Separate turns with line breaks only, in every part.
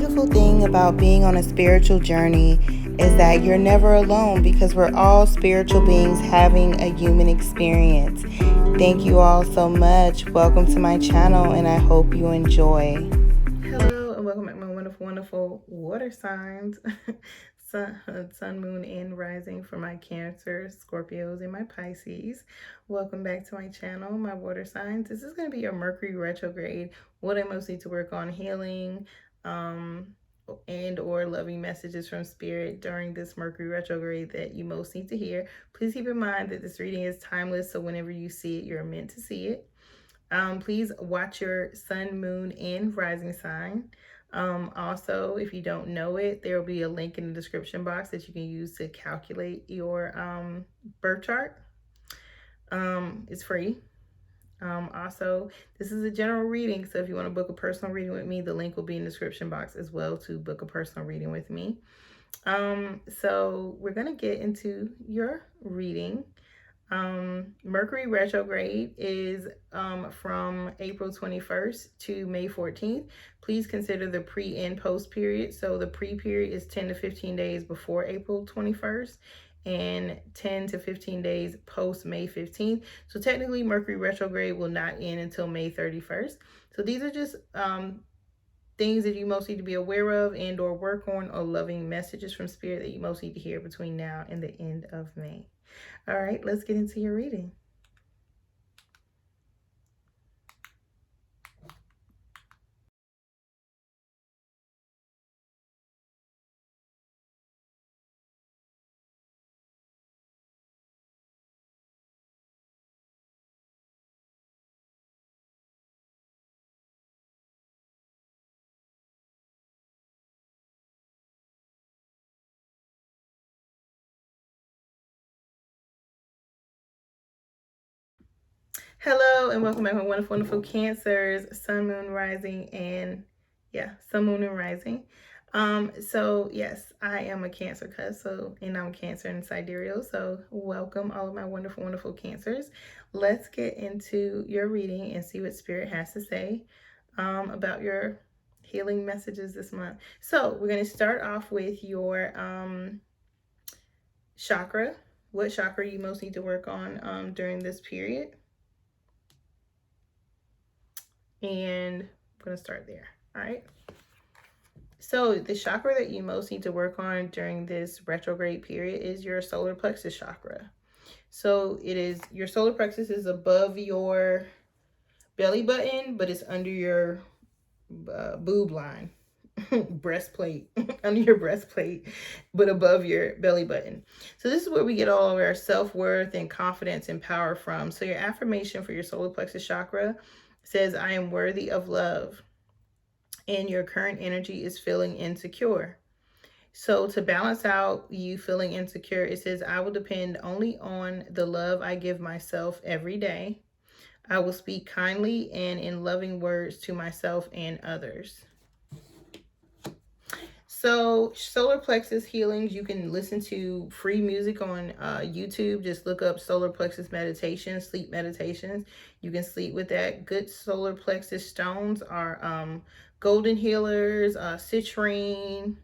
beautiful thing about being on a spiritual journey is that you're never alone because we're all spiritual beings having a human experience. Thank you all so much. Welcome to my channel and I hope you enjoy. Hello and welcome back to my wonderful water signs. Sun, moon, and rising for my Cancer, Scorpios, and my Pisces. Welcome back to my channel, my water signs. This is going to be your Mercury retrograde. What I most need to work on: healing, and or loving messages from spirit during this Mercury retrograde that you most need to hear. Please keep in mind that this reading is timeless, so whenever you see it, you're meant to see it. Please watch your sun, moon, and rising sign. Also, if you don't know it, there will be a link in the description box that you can use to calculate your birth chart. It's free. Also, this is a general reading, so if you want to book a personal reading with me, the link will be in the description box as well to book a personal reading with me. So we're going to get into your reading. Mercury retrograde is from April 21st to May 14th. Please consider the pre and post period. So the pre period is 10 to 15 days before April 21st and 10 to 15 days post May 15th. So technically Mercury retrograde will not end until May 31st. So these are just things that you most need to be aware of and or work on, or loving messages from spirit that you most need to hear between now and the end of May. All right, let's get into your reading. Hello and welcome back, my wonderful Cancers, sun, moon, rising, and sun, moon, and rising. So yes, I am a Cancer and I'm Cancer and sidereal. So welcome all of my wonderful Cancers. Let's get into your reading and see what spirit has to say about your healing messages this month. So we're going to start off with your chakra. What chakra you most need to work on during this period. And I'm going to start there. All right. So the chakra that you most need to work on during this retrograde period is your solar plexus chakra. So it is, your solar plexus is above your belly button, but it's under your boob line, breastplate, under your breastplate, but above your belly button. So this is where we get all of our self-worth and confidence and power from. So your affirmation for your solar plexus chakra says, I am worthy of love, and your current energy is feeling insecure. So to balance out you feeling insecure, it says, I will depend only on the love I give myself every day. I will speak kindly and in loving words to myself and others. So solar plexus healings, you can listen to free music on YouTube. Just look up solar plexus meditations, sleep meditations. You can sleep with that. Good solar plexus stones are golden healers, citrine,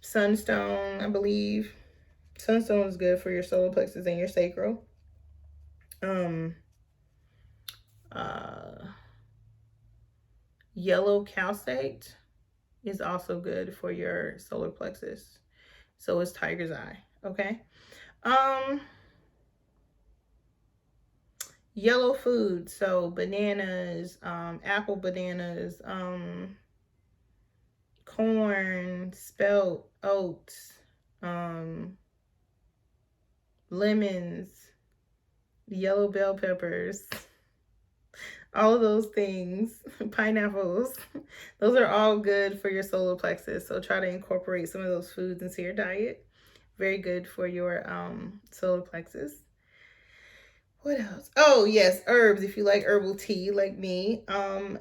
sunstone, I believe. Sunstone is good for your solar plexus and your sacral. Yellow calcite is also good for your solar plexus. So is tiger's eye. Okay. Yellow food, so bananas, apple bananas, corn, spelt, oats, lemons, yellow bell peppers, all of those things, pineapples, those are all good for your solar plexus. So try to incorporate some of those foods into your diet. Very good for your solar plexus. What else? Oh yes, herbs. If you like herbal tea like me,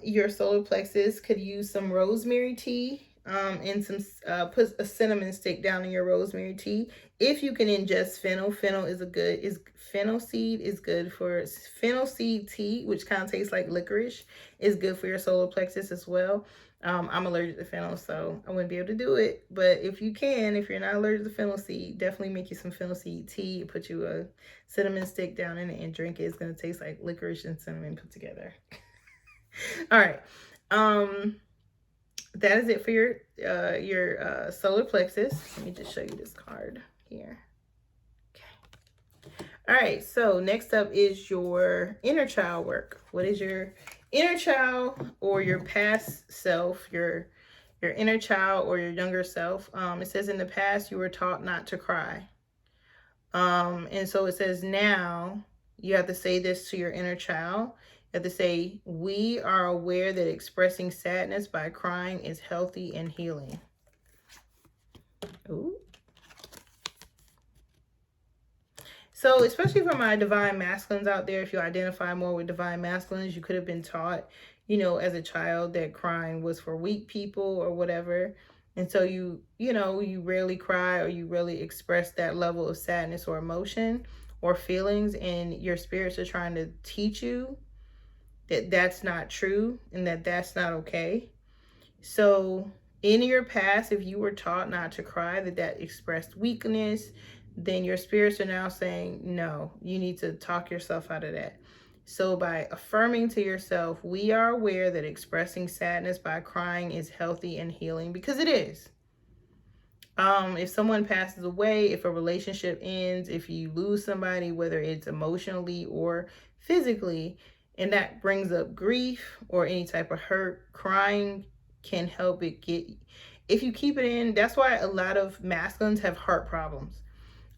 your solar plexus could use some rosemary tea. and some put a cinnamon stick down in your rosemary tea. If you can ingest fennel, fennel seed is good for fennel seed tea, which kind of tastes like licorice, is good for your solar plexus as well. I'm allergic to fennel, so I wouldn't be able to do it. But if you can, if you're not allergic to fennel seed, definitely make you some fennel seed tea. Put you a cinnamon stick down in it and drink it. It's gonna taste like licorice and cinnamon put together. All right. That is it for your solar plexus. Let me just show you this card here. Okay. All right. So next up is your inner child work. What is your inner child or your past self? Your inner child or your younger self. It says in the past you were taught not to cry. And so it says now you have to say this to your inner child. You have to say, we are aware that expressing sadness by crying is healthy and healing. Ooh. So especially for my divine masculines out there, if you identify more with divine masculines, you could have been taught, you know, as a child that crying was for weak people or whatever. And so you rarely cry or you really express that level of sadness or emotion or feelings, and your spirits are trying to teach you that that's not true and that that's not okay. So in your past, if you were taught not to cry, that expressed weakness, then your spirits are now saying, no, you need to talk yourself out of that. So by affirming to yourself, we are aware that expressing sadness by crying is healthy and healing, because it is. If someone passes away, if a relationship ends, if you lose somebody, whether it's emotionally or physically, and that brings up grief or any type of hurt, crying can help it get, if you keep it in. That's why a lot of masculines have heart problems.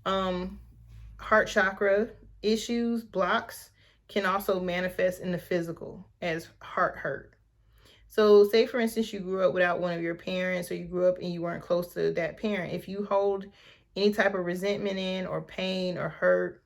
Heart chakra issues, blocks, can also manifest in the physical as heart hurt. So say, for instance, you grew up without one of your parents, or you grew up and you weren't close to that parent. If you hold any type of resentment in, or pain or hurt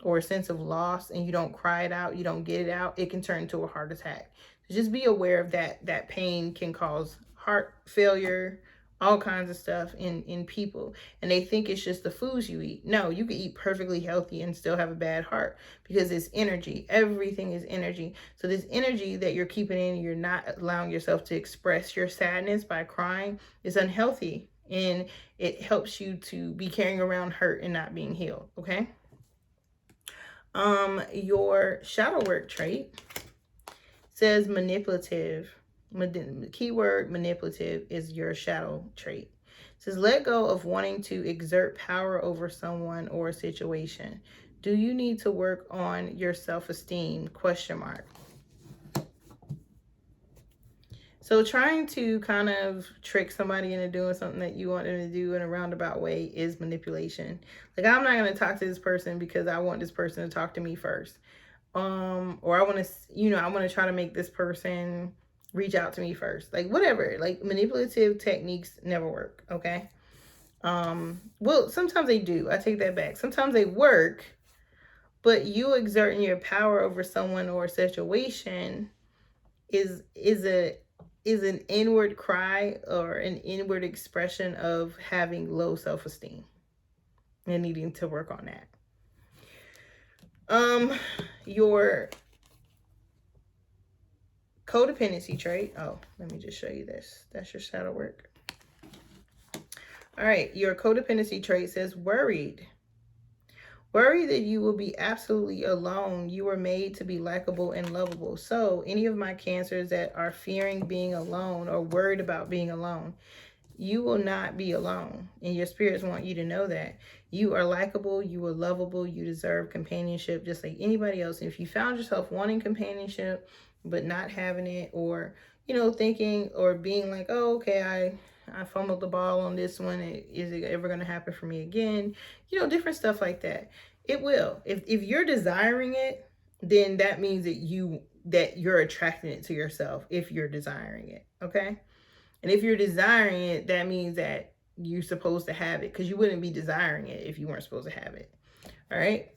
or a sense of loss, and you don't cry it out, you don't get it out, it can turn into a heart attack. So just be aware of that. That pain can cause heart failure, all kinds of stuff in people, and they think it's just the foods you eat. No, you can eat perfectly healthy and still have a bad heart, because it's energy. Everything is energy. So this energy that you're keeping in, you're not allowing yourself to express your sadness by crying, is unhealthy, and it helps you to be carrying around hurt and not being healed. Okay. Your shadow work trait says manipulative. The keyword manipulative is your shadow trait. It says, let go of wanting to exert power over someone or a situation. Do you need to work on your self-esteem? ? So trying to kind of trick somebody into doing something that you want them to do in a roundabout way is manipulation. Like, I'm not going to talk to this person because I want this person to talk to me first. Or I want to try to make this person reach out to me first. Like, whatever. Like, manipulative techniques never work, okay? Well, sometimes they do. I take that back. Sometimes they work, but you exerting your power over someone or a situation is an inward cry or an inward expression of having low self-esteem and needing to work on that. Your codependency trait. Oh, let me just show you this. That's your shadow work. All right. Your codependency trait says worried. Worry that you will be absolutely alone. You were made to be likable and lovable. So any of my cancers that are fearing being alone or worried about being alone, you will not be alone. And your spirits want you to know that. You are likable, you are lovable, you deserve companionship just like anybody else. And if you found yourself wanting companionship but not having it, or, thinking or being like, oh, okay, I fumbled the ball on this one, is it ever going to happen for me again? Different stuff like that. It will. If you're desiring it, then that means that you're attracting it to yourself if you're desiring it, okay? And if you're desiring it, that means that you're supposed to have it, because you wouldn't be desiring it if you weren't supposed to have it. All right.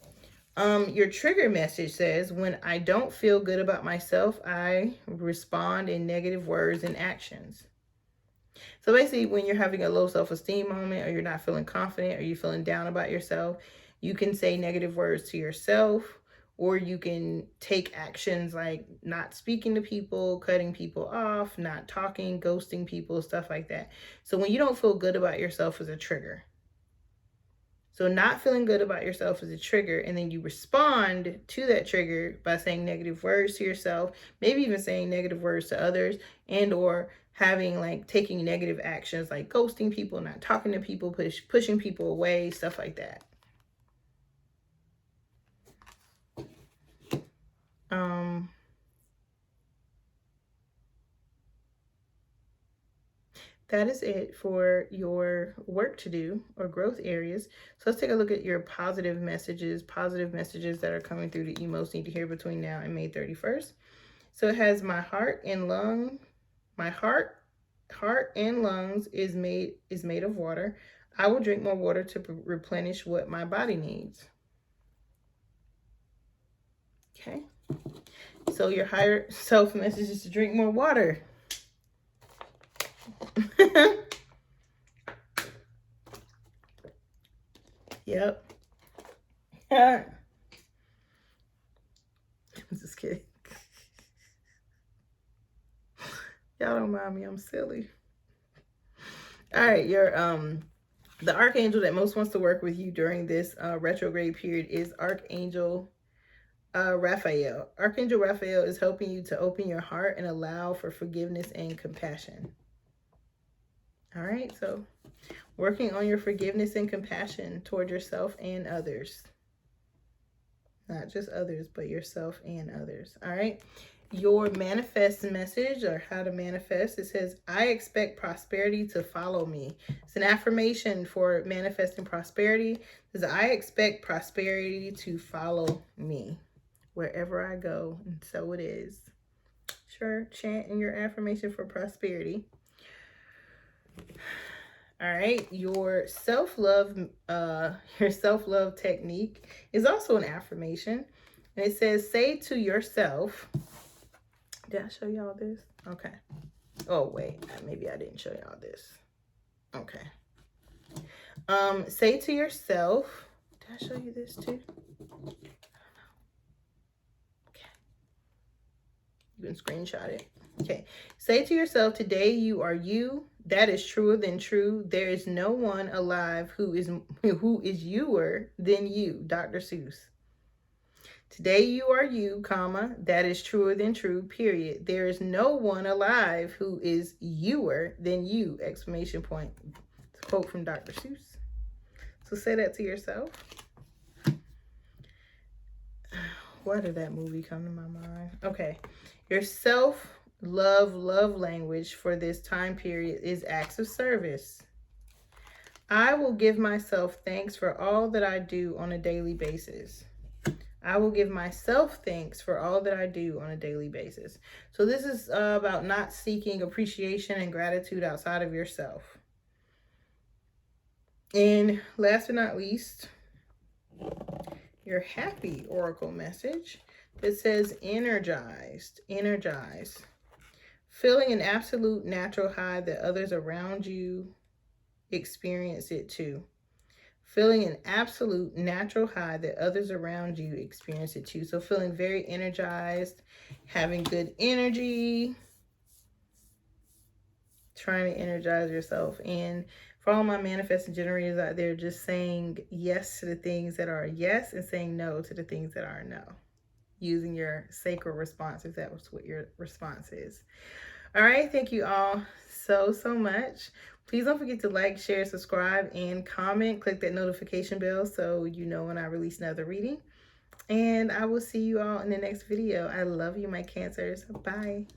Your trigger message says, when I don't feel good about myself, I respond in negative words and actions. So basically, when you're having a low self-esteem moment, or you're not feeling confident, or you're feeling down about yourself, you can say negative words to yourself, or you can take actions like not speaking to people, cutting people off, not talking, ghosting people, stuff like that. So when you don't feel good about yourself is a trigger. So not feeling good about yourself is a trigger, and then you respond to that trigger by saying negative words to yourself, maybe even saying negative words to others, and or having like taking negative actions like ghosting people, not talking to people, pushing people away, stuff like that. That is it for your work to do or growth areas. So let's take a look at your positive messages that are coming through that you most need to hear between now and May 31st. So it has my heart and lungs is made of water. I will drink more water to replenish what my body needs. Okay. So your higher self message is to drink more water. Yep. I'm just kidding. Y'all don't mind me, I'm silly. All right, the archangel that most wants to work with you during this retrograde period is Archangel Raphael. Archangel Raphael is helping you to open your heart and allow for forgiveness and compassion. All right, so working on your forgiveness and compassion toward yourself and others. Not just others, but yourself and others. All right. Your manifest message, or how to manifest, it says, I expect prosperity to follow me. It's an affirmation for manifesting prosperity. It says, I expect prosperity to follow me wherever I go. And so it is. Sure, chant in your affirmation for prosperity. All right, your self-love technique is also an affirmation. And it says, say to yourself, did I show y'all this? Okay. Oh, wait, maybe I didn't show y'all this. Okay. Say to yourself, did I show you this too? Okay. You can screenshot it. Okay. Say to yourself, today you are you. That is truer than true. There is no one alive who is youer than you. Dr. Seuss. Today you are you, comma, that is truer than true, period. There is no one alive who is youer than you, exclamation point. It's a quote from Dr. Seuss. So say that to yourself. Why did that movie come to my mind? Okay. Your self-love language for this time period is acts of service. I will give myself thanks for all that I do on a daily basis. I will give myself thanks for all that I do on a daily basis. So this is about not seeking appreciation and gratitude outside of yourself. And last but not least, your happy oracle message that says energized. Feeling an absolute natural high that others around you experience it too. Feeling an absolute natural high that others around you experience it too. So feeling very energized, having good energy, trying to energize yourself. And for all my manifesting generators out there, just saying yes to the things that are yes and saying no to the things that are no. Using your sacral response if that was what your response is. All right, thank you all so much. Please don't forget to like, share, subscribe, and comment. Click that notification bell so you know when I release another reading. And I will see you all in the next video. I love you, my Cancers. Bye.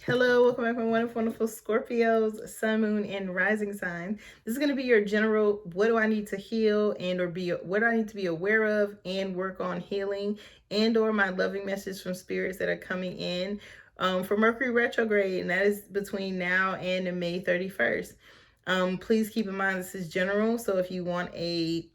Hello, welcome back, my wonderful Scorpios, Sun, Moon, and Rising sign. This is going to be your general, what do I need to heal and or what do I need to be aware of and work on healing, and or my loving message from spirits that are coming in for Mercury retrograde, and that is between now and May 31st. Please keep in mind this is general, so if you want a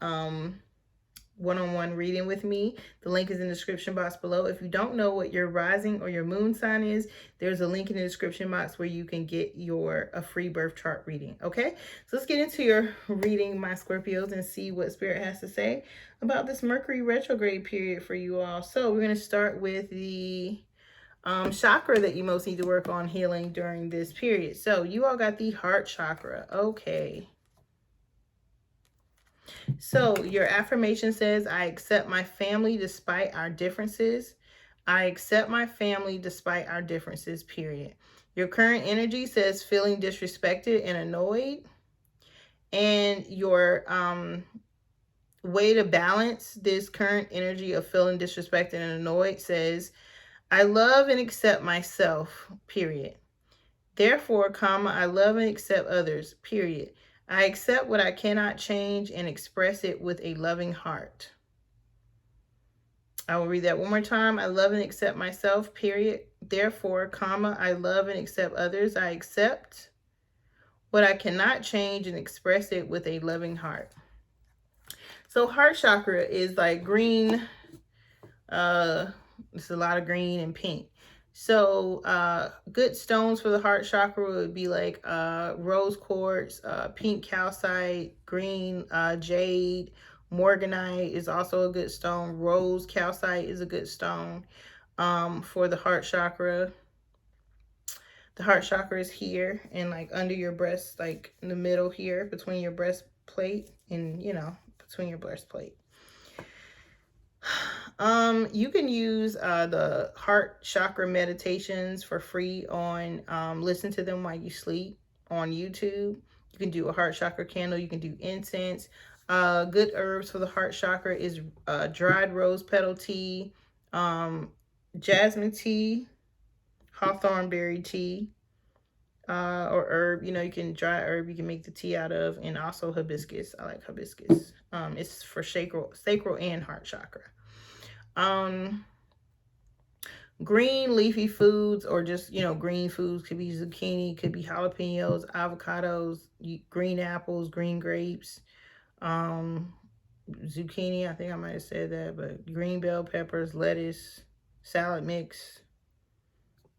one-on-one reading with me, the link is in the description box below. If you don't know what your rising or your moon sign is, there's a link in the description box where you can get a free birth chart reading. Okay, so let's get into your reading, my Scorpios, and see what Spirit has to say about this Mercury retrograde period for you all. So we're going to start with the chakra that you most need to work on healing during this period. So you all got the heart chakra. Okay. So your affirmation says, I accept my family despite our differences. I accept my family despite our differences, period. Your current energy says feeling disrespected and annoyed. And your way to balance this current energy of feeling disrespected and annoyed says, I love and accept myself, period. Therefore, I love and accept others, period. I accept what I cannot change and express it with a loving heart. I will read that one more time. I love and accept myself, period. Therefore, I love and accept others. I accept what I cannot change and express it with a loving heart. So heart chakra is like green. It's a lot of green and pink. So good stones for the heart chakra would be like rose quartz, pink calcite, green jade. Morganite is also a good stone. Rose calcite is a good stone for the heart chakra. The heart chakra is here and like under your breast, like in the middle here between your breastplate and, you know, between your breastplate. You can use the heart chakra meditations for free on listen to them while you sleep on YouTube. You can do a heart chakra candle. You can do incense. Good herbs for the heart chakra is dried rose petal tea, jasmine tea, hawthorn berry tea, or herb. You know, you can dry herb you can make the tea out of, and also hibiscus. I like hibiscus. It's for sacral and heart chakra. Green leafy foods, or just, you know, green foods, could be zucchini, could be jalapenos, avocados, green apples, green grapes, zucchini, I think I might have said that, but green bell peppers, lettuce, salad mix,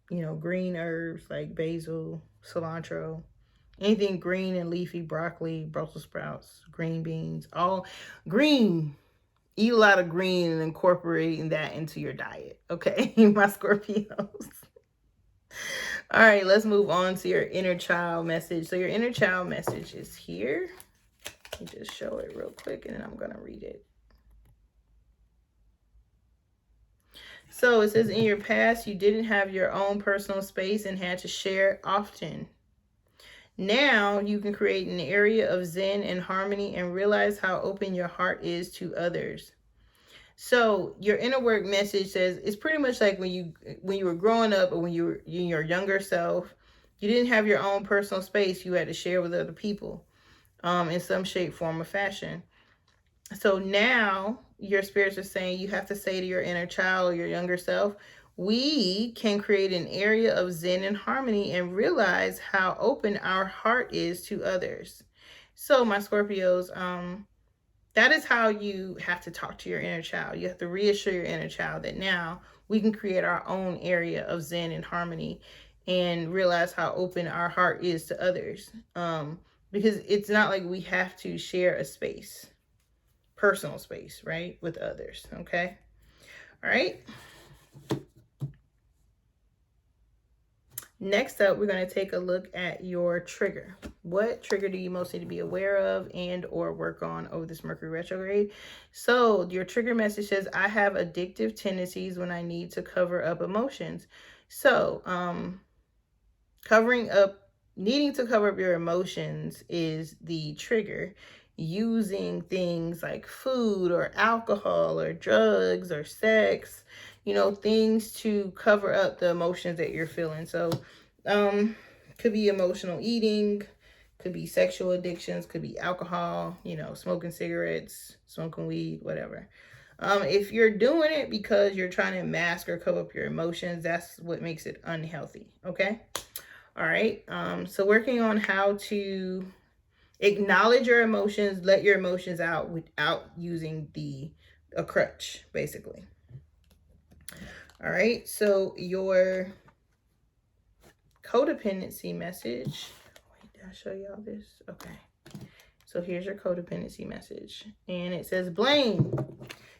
you know, green herbs like basil, cilantro, anything green and leafy, broccoli, Brussels sprouts, green beans, all green. Eat a lot of green and incorporating that into your diet. Okay, my Scorpios. All right, let's move on to your inner child message. So your inner child message is here. Let me just show it real quick and then I'm going to read it. So it says, in your past, you didn't have your own personal space and had to share often. Now you can create an area of zen and harmony and realize how open your heart is to others. So your inner work message says it's pretty much like when you were growing up, or when you were in your younger self, you didn't have your own personal space. You had to share with other people in some shape, form, or fashion. So now your spirits are saying you have to say to your inner child or your younger self, we can create an area of zen and harmony and realize how open our heart is to others. So my Scorpios, that is how you have to talk to your inner child. You have to reassure your inner child that now we can create our own area of zen and harmony and realize how open our heart is to others. Because it's not like we have to share a space, personal space, right, with others. Okay. All right. Next up, we're going to take a look at your trigger. What trigger do you most need to be aware of and or work on over this Mercury retrograde? So your trigger message says, I have addictive tendencies when I need to cover up emotions. So needing to cover up your emotions is the trigger. Using things like food or alcohol or drugs or sex, you know, things to cover up the emotions that you're feeling. So could be emotional eating, could be sexual addictions, could be alcohol, you know, smoking cigarettes, smoking weed, whatever. If you're doing it because you're trying to mask or cover up your emotions, that's what makes it unhealthy. Okay. All right. So working on how to Acknowledge your emotions, let your emotions out without using a crutch, basically. All right, so your codependency message. Wait, did I show y'all this? Okay. So here's your codependency message. And it says, blame.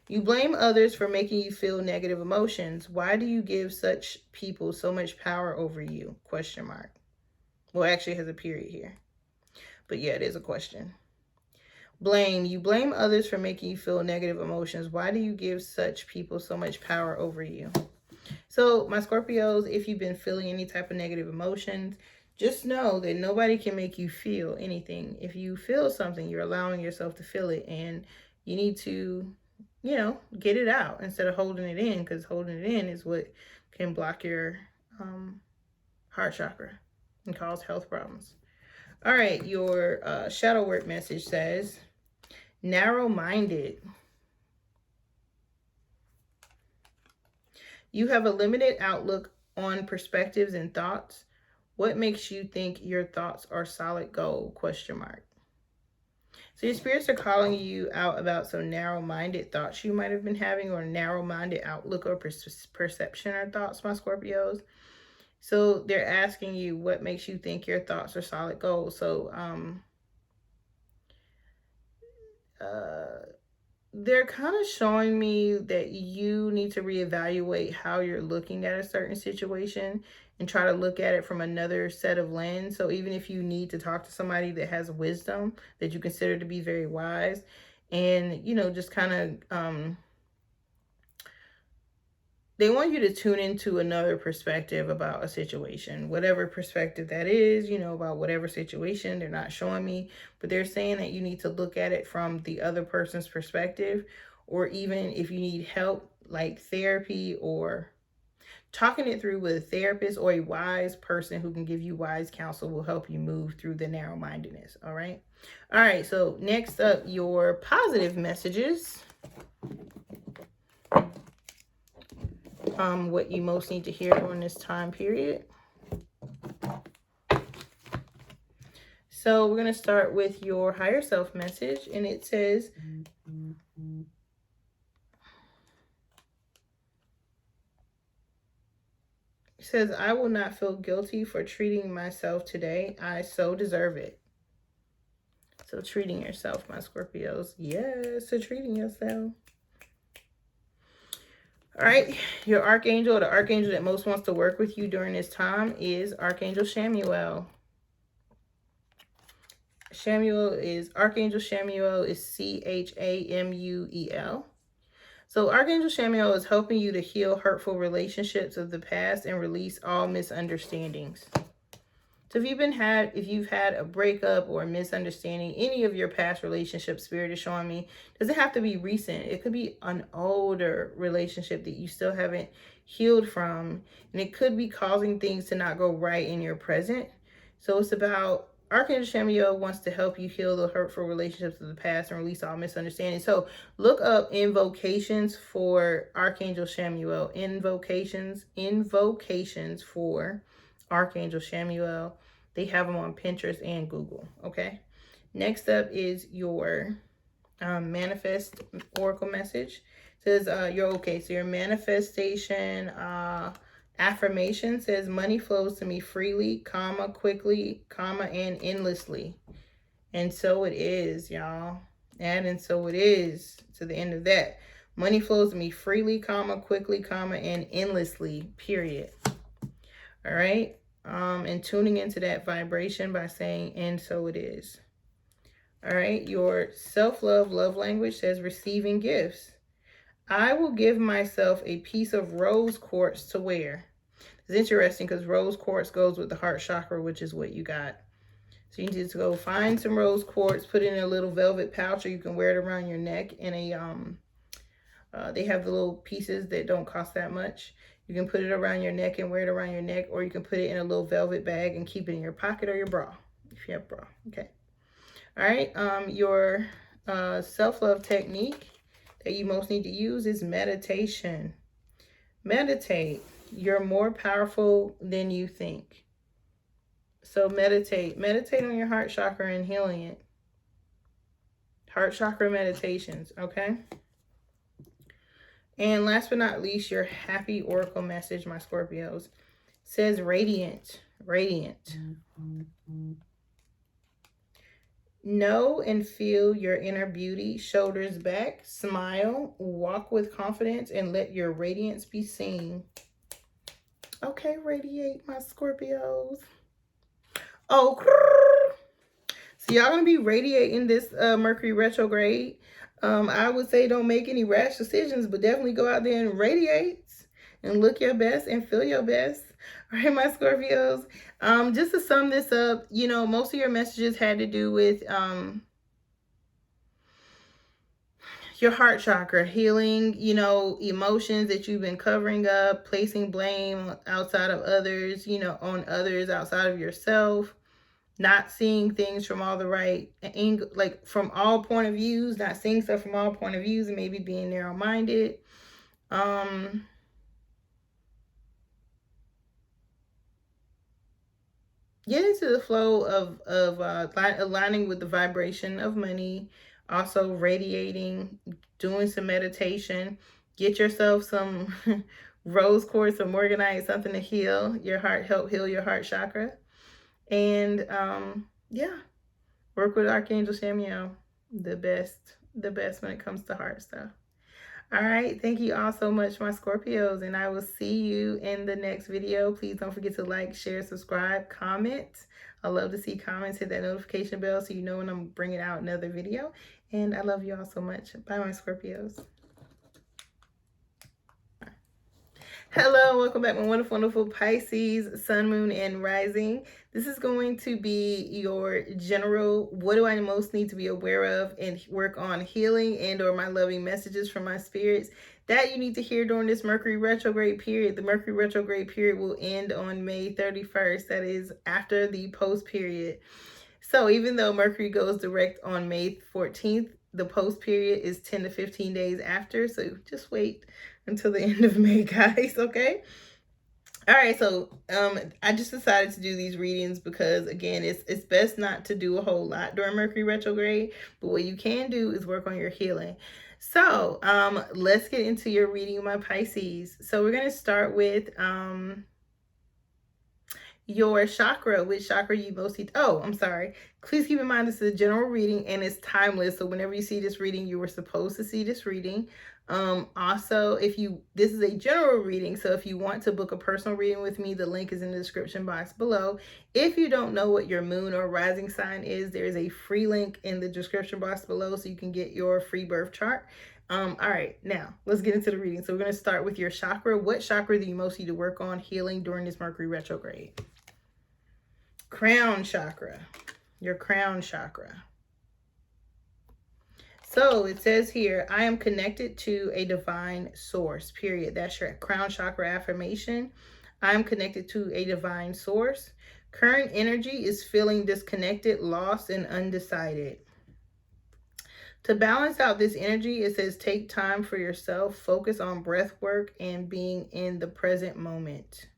You blame others for making you feel negative emotions. Why do you give such people so much power over you? Question mark. Well, actually it has a period here. But yeah, it is a question. Blame. You blame others for making you feel negative emotions. Why do you give such people so much power over you? So my Scorpios, if you've been feeling any type of negative emotions, just know that nobody can make you feel anything. If you feel something, you're allowing yourself to feel it, and you need to, get it out instead of holding it in, because holding it in is what can block your heart chakra and cause health problems. All right, your shadow work message says, narrow-minded. You have a limited outlook on perspectives and thoughts. What makes you think your thoughts are solid gold? Question mark. So your spirits are calling you out about some narrow-minded thoughts you might have been having, or narrow-minded outlook or perception or thoughts, my Scorpios. So they're asking you what makes you think your thoughts are solid gold. So they're kind of showing me that you need to reevaluate how you're looking at a certain situation and try to look at it from another set of lens. So even if you need to talk to somebody that has wisdom that you consider to be very wise, and just kind of they want you to tune into another perspective about a situation, whatever perspective that is, about whatever situation. They're not showing me, but they're saying that you need to look at it from the other person's perspective, or even if you need help, like therapy or talking it through with a therapist or a wise person who can give you wise counsel, will help you move through the narrow-mindedness. All right, so next up, your positive messages. What you most need to hear during this time period. So we're going to start with your higher self message, and it says, I will not feel guilty for treating myself today. I so deserve it. So treating yourself, my Scorpios. Yes, so treating yourself. All right, your archangel, the archangel that most wants to work with you during this time, is Archangel Chamuel. Archangel Chamuel is Chamuel. So Archangel Chamuel is helping you to heal hurtful relationships of the past and release all misunderstandings. So if you've had a breakup or a misunderstanding, any of your past relationships, Spirit is showing me, doesn't have to be recent. It could be an older relationship that you still haven't healed from, and it could be causing things to not go right in your present. So it's about, Archangel Chamuel wants to help you heal the hurtful relationships of the past and release all misunderstandings. So look up invocations for Archangel Chamuel. Invocations for Archangel Chamuel. They have them on Pinterest and Google. Okay. Next up is your manifest oracle message. It says you're okay. So your manifestation affirmation says, money flows to me freely, comma, quickly, comma, and endlessly. And so it is, y'all. And so it is to the end of that. Money flows to me freely, comma, quickly, comma, and endlessly, period. All right. And tuning into that vibration by saying, and so it is. All right. Your self-love love language says receiving gifts. I will give myself a piece of rose quartz to wear. It's interesting because rose quartz goes with the heart chakra, which is what you got. So you need to go find some rose quartz, put it in a little velvet pouch, or you can wear it around your neck in a, they have the little pieces that don't cost that much. You can put it around your neck and wear it around your neck, or you can put it in a little velvet bag and keep it in your pocket or your bra, if you have a bra. Okay. All right. Your self-love technique that you most need to use is meditation. Meditate. You're more powerful than you think. So meditate on your heart chakra and healing it. Heart chakra meditations, okay? And last but not least, your happy oracle message, my Scorpios, says radiant, radiant. Know and feel your inner beauty, shoulders back, smile, walk with confidence, and let your radiance be seen. Okay, radiate, my Scorpios. Oh, so y'all gonna be radiating this Mercury retrograde. I would say don't make any rash decisions, but definitely go out there and radiate and look your best and feel your best. All right, my Scorpios. Just to sum this up, you know, most of your messages had to do with your heart chakra, healing, you know, emotions that you've been covering up, placing blame outside of others, you know, on others outside of yourself, not seeing things from all the right, like from all point of views, not seeing stuff from all point of views, and maybe being narrow-minded. Get into the flow of aligning with the vibration of money, also radiating, doing some meditation. Get yourself some rose quartz or morganite, something to heal your heart, help heal your heart chakra. And yeah, work with Archangel Samuel, the best when it comes to heart stuff. All right, thank you all so much, my Scorpios, and I will see you in the next video. Please don't forget to like, share, subscribe, comment. I love to see comments. Hit that notification bell so you know when I'm bringing out another video. And I love you all so much. Bye, my Scorpios. Hello, welcome back, my wonderful, wonderful Pisces, Sun, Moon, and Rising. This is going to be your general, what do I most need to be aware of and work on healing and or my loving messages from my spirits that you need to hear during this Mercury retrograde period. The Mercury retrograde period will end on May 31st. That is after the post period. So even though Mercury goes direct on May 14th, the post period is 10 to 15 days after. So just wait until the end of May, guys, okay? All right, so I just decided to do these readings because, again, it's best not to do a whole lot during Mercury retrograde, but what you can do is work on your healing. So let's get into your reading, my Pisces. So we're going to start with your chakra, which chakra you most see. Oh, I'm sorry. Please keep in mind this is a general reading and it's timeless. So whenever you see this reading, you were supposed to see this reading. Also, this is a general reading, so if you want to book a personal reading with me, the link is in the description box below. If you don't know what your moon or rising sign is, there is a free link in the description box below so you can get your free birth chart. All right, now let's get into the reading. So we're going to start with your chakra. What chakra do you most need to work on healing during this Mercury retrograde? Crown chakra, your crown chakra. So it says here, I am connected to a divine source, period. That's your crown chakra affirmation. I am connected to a divine source. Current energy is feeling disconnected, lost, and undecided. To balance out this energy, it says take time for yourself, focus on breath work and being in the present moment.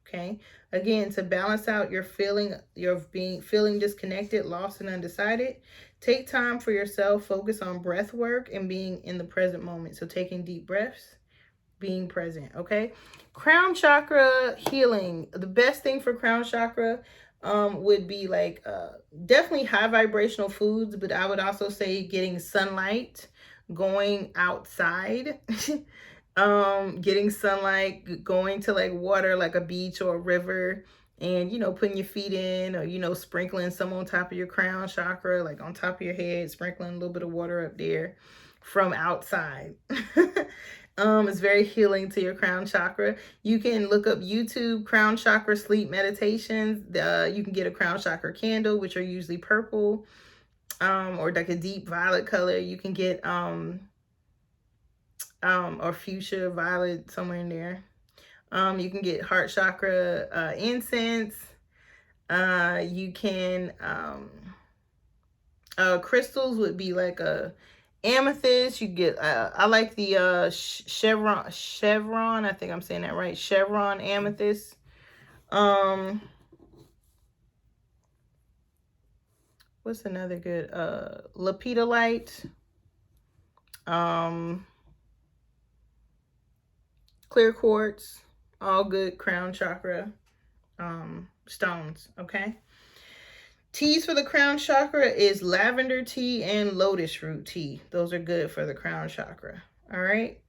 Okay, again, to balance out your feeling disconnected, lost, and undecided, take time for yourself, focus on breath work and being in the present moment. So taking deep breaths, being present. Okay, crown chakra healing. The best thing for crown chakra would be like definitely high vibrational foods, but I would also say getting sunlight, going outside. Getting sunlight, going to like water, like a beach or a river, and, you know, putting your feet in, or, you know, sprinkling some on top of your crown chakra, like on top of your head, sprinkling a little bit of water up there from outside. It's very healing to your crown chakra. You can look up YouTube crown chakra sleep meditations. You can get a crown chakra candle, which are usually purple, or like a deep violet color. You can get or fuchsia, violet, somewhere in there. You can get heart chakra incense. You can crystals would be like a amethyst. You get I like the chevron, I think I'm saying that right, chevron amethyst. What's another good? Lepidolite. Clear quartz. All good crown chakra stones, okay? Teas for the crown chakra is lavender tea and lotus root tea. Those are good for the crown chakra, all right?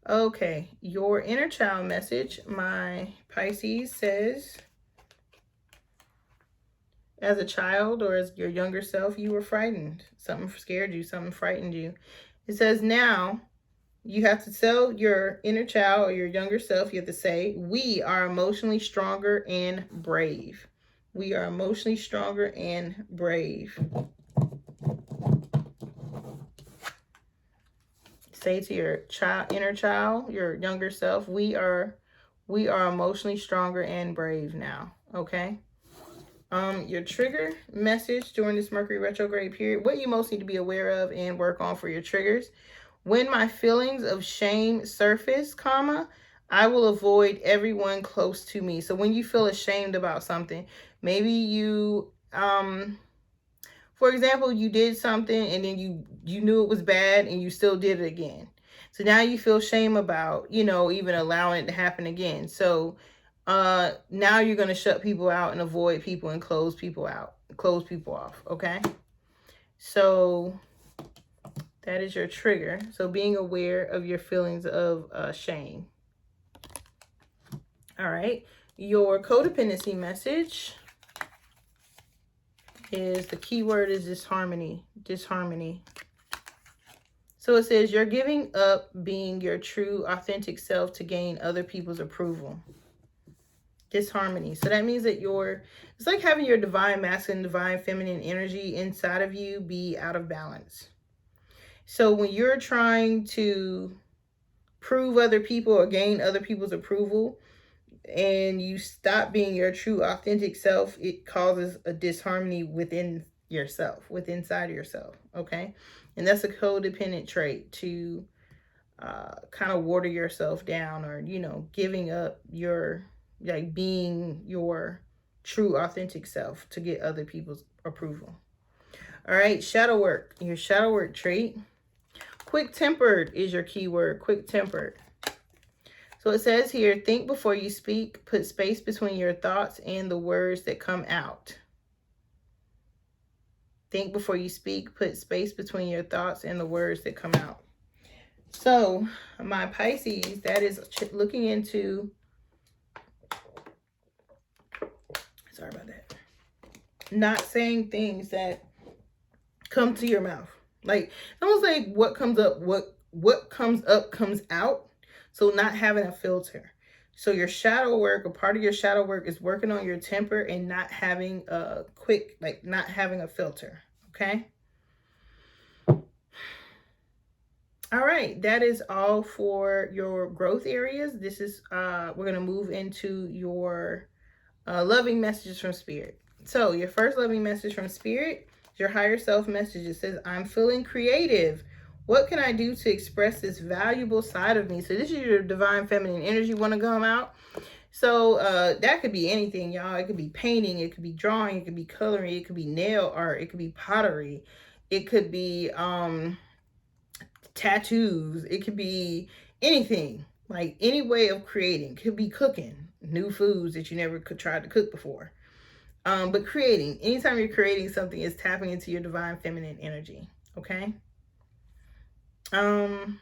Okay, your inner child message, my Pisces, says, as a child or as your younger self, you were frightened. Something scared you, something frightened you. It says now you have to tell your inner child or your younger self, you have to say, we are emotionally stronger and brave. We are emotionally stronger and brave. Say to your inner child, your younger self, we are emotionally stronger and brave now, okay? Your trigger message during this Mercury retrograde period, what you most need to be aware of and work on for your triggers. When my feelings of shame surface, comma, I will avoid everyone close to me. So when you feel ashamed about something, maybe you, for example, you did something and then you knew it was bad and you still did it again. So now you feel shame about, even allowing it to happen again. So now you're going to shut people out and avoid people and close people off, okay? So that is your trigger. So being aware of your feelings of shame. All right. Your codependency message is, the key word is disharmony. Disharmony. So it says you're giving up being your true, authentic self to gain other people's approval. Disharmony. So that means that it's like having your divine masculine, divine feminine energy inside of you be out of balance. So when you're trying to prove other people or gain other people's approval and you stop being your true authentic self, it causes a disharmony within yourself, inside of yourself, okay? And that's a codependent trait, to kind of water yourself down, or giving up being your true authentic self to get other people's approval. All right, shadow work. Your shadow work trait, quick-tempered is your keyword. Quick-tempered. So it says here, think before you speak, put space between your thoughts and the words that come out. Think before you speak, put space between your thoughts and the words that come out. So my Pisces, that is looking into, sorry about that, not saying things that come to your mouth. Like, almost like what comes up, what comes up comes out. So not having a filter. So your shadow work, a part of your shadow work is working on your temper and not having a not having a filter. Okay. All right. That is all for your growth areas. This is, we're going to move into your loving messages from Spirit. So your first loving message from Spirit is your higher self message. It says, I'm feeling creative. What can I do to express this valuable side of me? So this is your divine feminine energy want to come out. So that could be anything, y'all. It could be painting. It could be drawing. It could be coloring. It could be nail art. It could be pottery. It could be tattoos. It could be anything. Like any way of creating. It could be cooking new foods that you never tried to cook before. But creating. Anytime you're creating something, is tapping into your divine feminine energy. Okay? The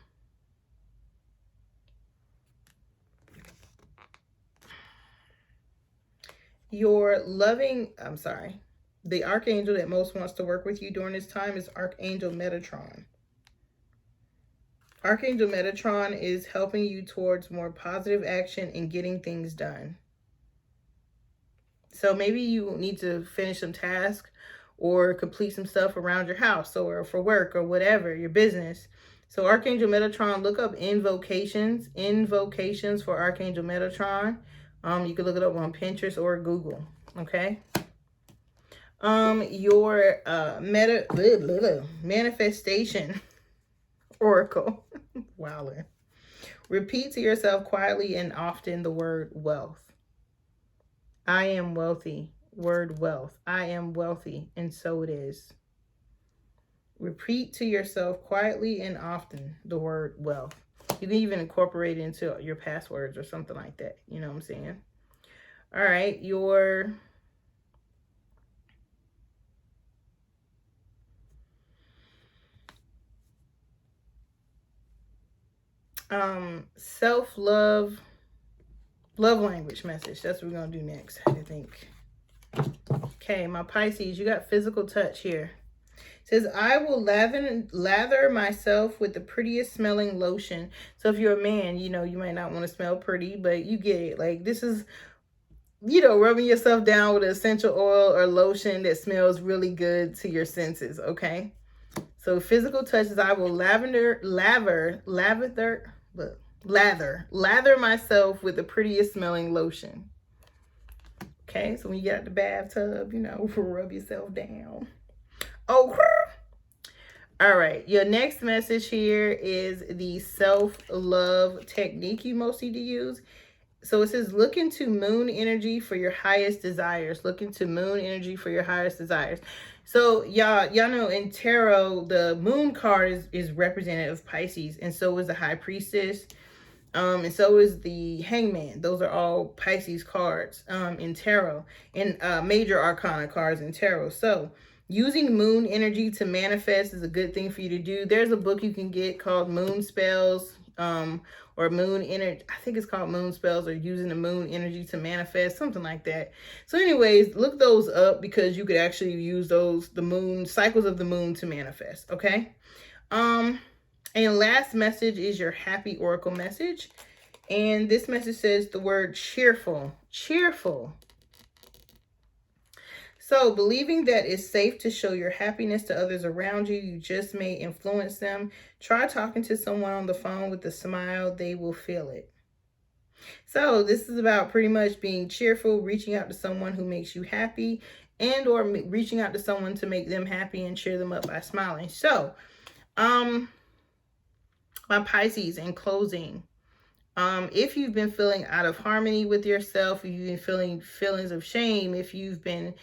archangel that most wants to work with you during this time is Archangel Metatron. Archangel Metatron is helping you towards more positive action and getting things done. So maybe you need to finish some tasks or complete some stuff around your house or for work or whatever, your business. So Archangel Metatron, look up invocations for Archangel Metatron. You can look it up on Pinterest or Google, okay? Your manifestation oracle. Wowler. Repeat to yourself quietly and often the word wealth. I am wealthy. word wealth. I am wealthy, and so it is. Repeat to yourself quietly and often the word wealth. You can even incorporate it into your passwords or something like that. You know what I'm saying? All right, your self-love love language message. That's what we're gonna do next, I think. Okay, my Pisces, you got physical touch here. It says, I will lather myself with the prettiest smelling lotion. So if you're a man, you know, you might not want to smell pretty, but you get it. Like, this is, you know, rubbing yourself down with an essential oil or lotion that smells really good to your senses, okay? So physical touches, I will lather myself with the prettiest smelling lotion. Okay, so when you get out the bathtub, you know, rub yourself down. Oh, all right. Your next message here is the self-love technique you most need to use. So it says, look into moon energy for your highest desires. Look into moon energy for your highest desires. So y'all know in tarot, the moon card is representative of Pisces, and so is the high priestess. And so is the hangman. Those are all Pisces cards in tarot, and major arcana cards in tarot. So using moon energy to manifest is a good thing for you to do. There's a book you can get called Moon Spells, or Moon Energy. I think it's called Moon Spells, or Using the Moon Energy to Manifest, something like that. So anyways, look those up because you could actually use those, the moon, cycles of the moon to manifest, okay? And last message is your happy oracle message. And this message says the word cheerful. Cheerful. So believing that it's safe to show your happiness to others around you, you just may influence them. Try talking to someone on the phone with a smile. They will feel it. So this is about pretty much being cheerful, reaching out to someone who makes you happy, and or reaching out to someone to make them happy and cheer them up by smiling. So, my Pisces, in closing, if you've been feeling out of harmony with yourself, if you've been feeling feelings of shame, if you've been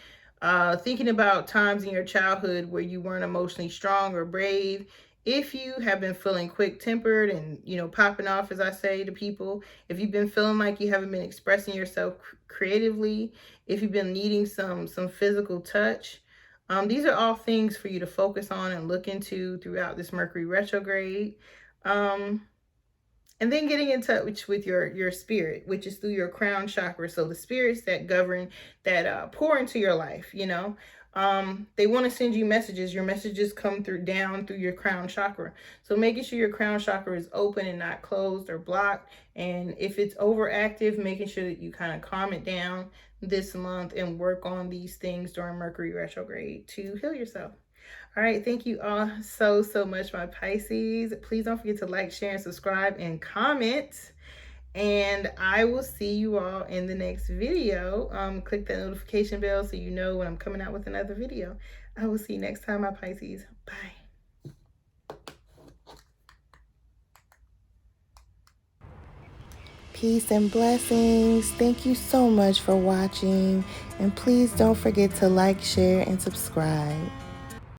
thinking about times in your childhood where you weren't emotionally strong or brave, if you have been feeling quick-tempered and, you know, popping off, as I say to people, if you've been feeling like you haven't been expressing yourself creatively, if you've been needing some physical touch, these are all things for you to focus on and look into throughout this Mercury retrograde. And then getting in touch with your spirit, which is through your crown chakra. So the spirits that govern, that pour into your life, you know, they want to send you messages. Your messages come down through your crown chakra. So making sure your crown chakra is open and not closed or blocked. And if it's overactive, making sure that you kind of calm it down this month and work on these things during Mercury retrograde to heal yourself. All right, thank you all so much, my Pisces. Please don't forget to like, share, and subscribe and comment. And I will see you all in the next video. Click that notification bell so you know when I'm coming out with another video. I will see you next time, my Pisces. Bye. Peace and blessings. Thank you so much for watching. And please don't forget to like, share, and subscribe.